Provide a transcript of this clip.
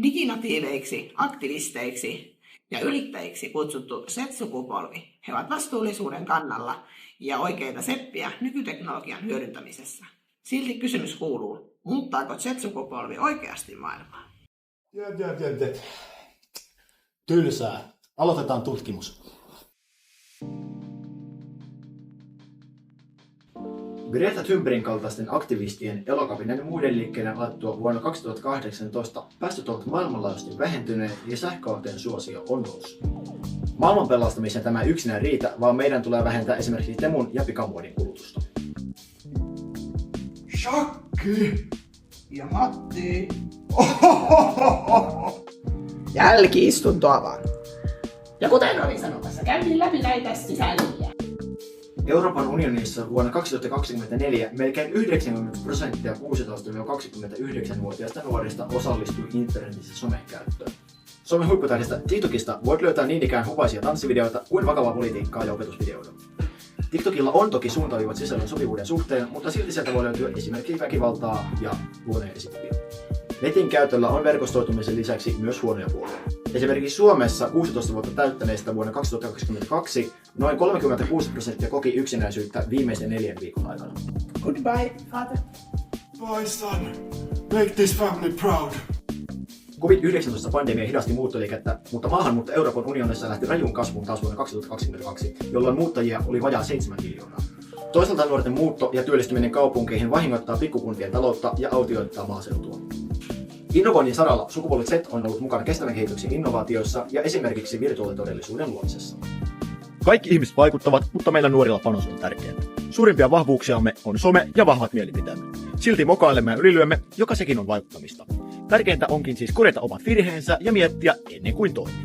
Diginatiiveiksi, aktivisteiksi ja yrittäjiksi kutsuttu Z-sukupolvi. He ovat vastuullisuuden kannalla ja oikeita seppiä nykyteknologian hyödyntämisessä. Silti kysymys kuuluu, muuttaako Z-sukupolvi oikeasti maailmaa? Tylsää. Aloitetaan tutkimus. Greta Thunbergin kaltaisten aktivistien, Elokapinan ja muiden liikkeiden alettua vuonna 2018 päästöt ovat maailmanlaajuisesti vähentyneet ja sähköautojen suosio on noussut. Maailman pelastamiseen tämä yksinään riitä, vaan meidän tulee vähentää esimerkiksi temun ja pikamuodin kulutusta. Shakki ja Matti. Jälki-istuntoa vaan. Ja kuten olin sanomassa, käytiin läpi näitä sisältöjä. Euroopan unionissa vuonna 2024 melkein 90% 16-29-vuotiaista nuorista osallistui internetissä somekäyttöön. Somen huipputähdistä TikTokista voit löytää niin ikään hupaisia tanssivideoita kuin vakavaa politiikkaa ja opetusvideoita. TikTokilla on toki suuntaviivat sisällön sopivuuden suhteen, mutta silti sieltä voi löytyä esimerkiksi väkivaltaa ja huonoja esityksiä. Netin käytöllä on verkostoitumisen lisäksi myös huonoja puolia. Esimerkiksi Suomessa 16 vuotta täyttäneistä vuonna 2022 noin 36% koki yksinäisyyttä viimeisten 4 viikon aikana. Goodbye, father. Bye, son. Make this family proud. COVID-19-pandemia hidasti muuttoliikettä, mutta maahanmuutto Euroopan unionissa lähti rajuun kasvuun taas vuonna 2022, jolloin muuttajia oli vajaa 7 miljoonaa. Toisaalta nuorten muutto ja työllistyminen kaupunkeihin vahingoittaa pikkukuntien taloutta ja autioittaa maaseutua. Innovoinnin saralla sukupolvi Z on ollut mukana kestävän kehityksen innovaatioissa ja esimerkiksi virtuaalitodellisuuden luomisessa. Kaikki ihmiset vaikuttavat, mutta meillä nuorilla panos on tärkeää. Suurimpia vahvuuksiamme on some ja vahvat mielipiteemme. Silti mokailemme ja ylilyömme, joka sekin on vaikuttamista. Tärkeintä onkin siis korjata omat virheensä ja miettiä ennen kuin toimii.